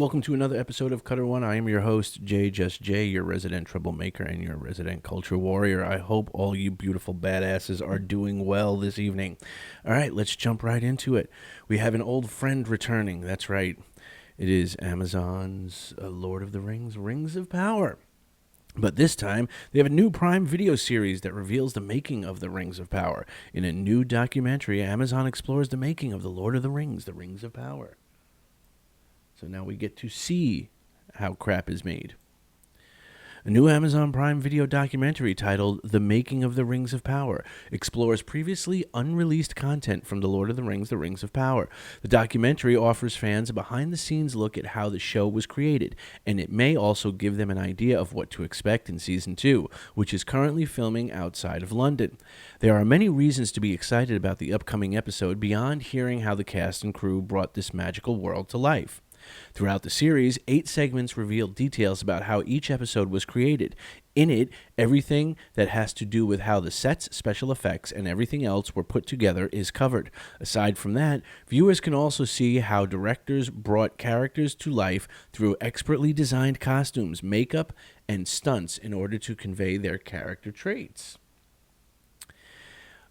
welcome to another episode of Cutter One. I am your host, Jay Just Jay, your resident troublemaker and your resident culture warrior. I hope all you beautiful badasses are doing well this evening. All right, let's jump right into it. We have an old friend returning. That's right. It is Amazon's Lord of the Rings, Rings of Power. But this time, they have a new Prime Video series that reveals the making of the Rings of Power. In a new documentary, Amazon explores the making of the Lord of the Rings, the Rings of Power. So now we get to see how crap is made. A new Amazon Prime Video documentary titled The Making of the Rings of Power explores previously unreleased content from The Lord of the Rings of Power. The documentary offers fans a behind-the-scenes look at how the show was created, and it may also give them an idea of what to expect in Season 2, which is currently filming outside of London. There are many reasons to be excited about the upcoming episode beyond hearing how the cast and crew brought this magical world to life. Throughout the series, 8 segments reveal details about how each episode was created. In it, everything that has to do with how the sets, special effects, and everything else were put together is covered. Aside from that, viewers can also see how directors brought characters to life through expertly designed costumes, makeup, and stunts in order to convey their character traits.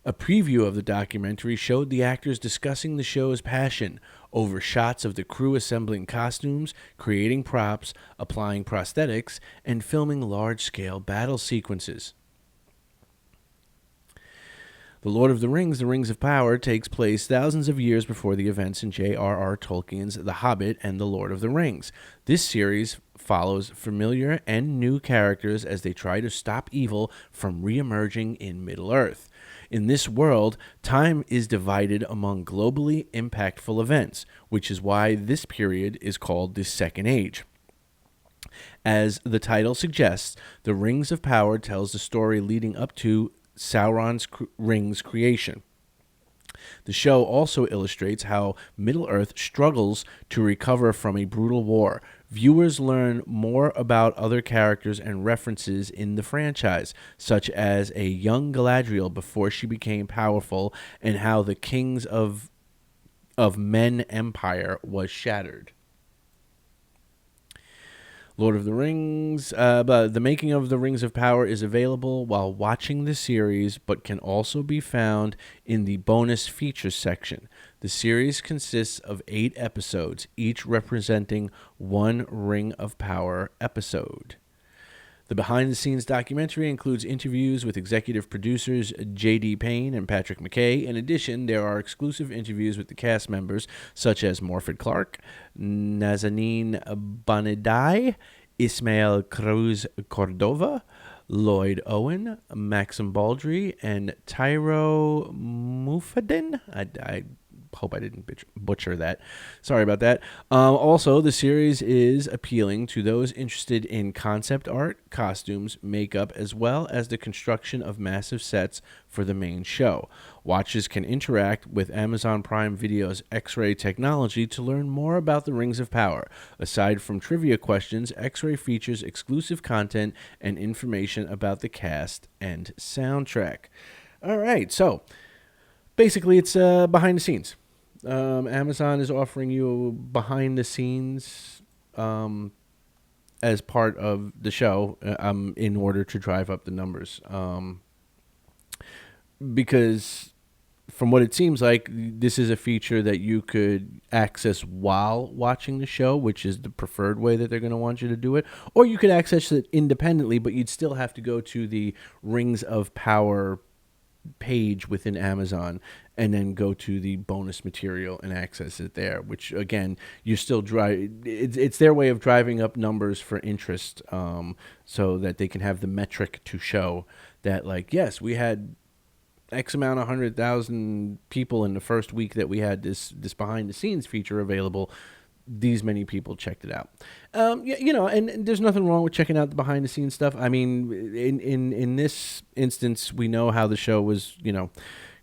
A preview of the documentary showed the actors discussing the show's passion over shots of the crew assembling costumes, creating props, applying prosthetics, and filming large-scale battle sequences. The Lord of the Rings of Power takes place thousands of years before the events in J.R.R. Tolkien's The Hobbit and The Lord of the Rings. This series follows familiar and new characters as they try to stop evil from re-emerging in Middle-earth. In this world, time is divided among globally impactful events, which is why this period is called the Second Age. As the title suggests, the Rings of Power tells the story leading up to Sauron's rings creation. The show also illustrates how Middle-earth struggles to recover from a brutal war. Viewers learn more about other characters and references in the franchise, such as a young Galadriel before she became powerful and how the kings of Men Empire was shattered. Lord of the Rings, but the making of the Rings of Power is available while watching the series, but can also be found in the bonus features section. The series consists of 8 episodes, each representing one Ring of Power episode. The behind-the-scenes documentary includes interviews with executive producers J.D. Payne and Patrick McKay. In addition, there are exclusive interviews with the cast members such as Morfydd Clark, Nazanin Bonadai, Ismael Cruz Cordova, Lloyd Owen, Maxim Baldry, and Tyro Mufadin. I hope I didn't butcher that. Sorry about that. Also, the series is appealing to those interested in concept art, costumes, makeup, as well as the construction of massive sets for the main show. Watchers can interact with Amazon Prime Video's X-Ray technology to learn more about the Rings of Power. Aside from trivia questions, X-Ray features exclusive content and information about the cast and soundtrack. All right, so basically it's behind the scenes. Amazon is offering you behind the scenes as part of the show in order to drive up the numbers. Because from what it seems like, this is a feature that you could access while watching the show, which is the preferred way that they're going to want you to do it. Or you could access it independently, but you'd still have to go to the Rings of Power page within Amazon and then go to the bonus material and access it there, which again, you still it's their way of driving up numbers for interest, so that they can have the metric to show that, like, yes, we had X amount of 100,000 people in the first week that we had this behind the scenes feature available. These many people checked it out. And there's nothing wrong with checking out the behind the scenes stuff. I mean, in this instance, we know how the show was,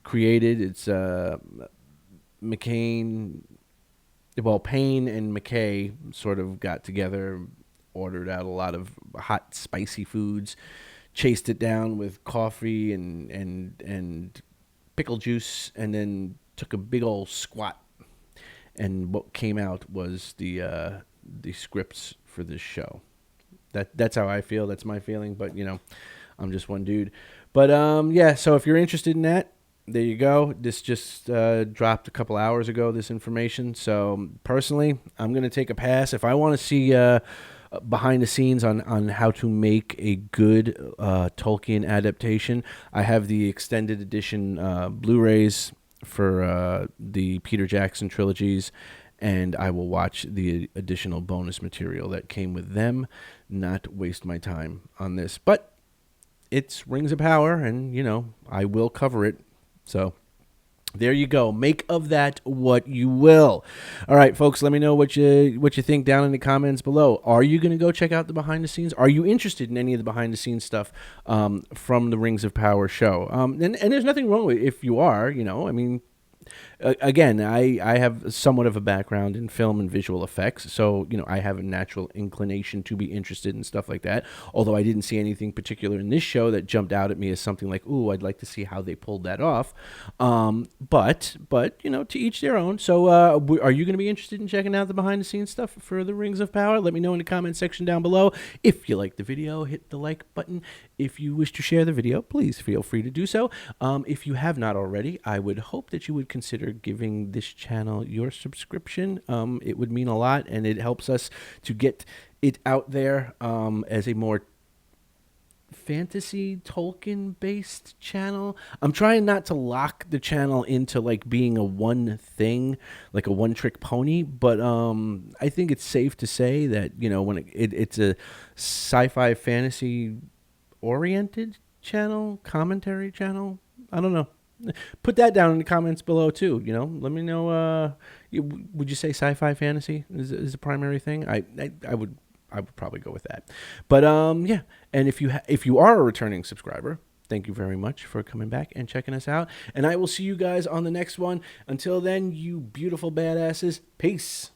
created. It's Payne and McKay sort of got together, ordered out a lot of hot, spicy foods, chased it down with coffee and pickle juice, and then took a big old squat. And what came out was the the scripts for this show. That's how I feel. That's my feeling. But I'm just one dude. But yeah. So if you're interested in that, there you go. This just dropped a couple hours ago. This information. So personally, I'm gonna take a pass. If I want to see behind the scenes on how to make a good Tolkien adaptation, I have the extended edition Blu-rays for the Peter Jackson trilogies, and I will watch the additional bonus material that came with them. Not waste my time on this, but it's Rings of Power, and I will cover it. So there you go. Make of that what you will. All right, folks, let me know what you think down in the comments below. Are you going to go check out the behind the scenes? Are you interested in any of the behind the scenes stuff from the Rings of Power show? And there's nothing wrong with it if you are. I mean, again, I have somewhat of a background in film and visual effects, so I have a natural inclination to be interested in stuff like that. Although I didn't see anything particular in this show that jumped out at me as something like, "Ooh, I'd like to see how they pulled that off." But to each their own. So, are you going to be interested in checking out the behind the scenes stuff for the Rings of Power? Let me know in the comment section down below. If you like the video, hit the like button. If you wish to share the video, please feel free to do so. If you have not already, I would hope that you would consider giving this channel your subscription. It would mean a lot, and it helps us to get it out there as a more fantasy Tolkien based channel. I'm trying not to lock the channel into like being a one thing, like a one trick pony, but I think it's safe to say that when it's a sci-fi fantasy oriented channel, commentary channel. I don't know. Put that down in the comments below too. Let me know. Would you say sci-fi fantasy is the primary thing? I would probably go with that. But yeah. And if you are a returning subscriber, thank you very much for coming back and checking us out. And I will see you guys on the next one. Until then, you beautiful badasses. Peace.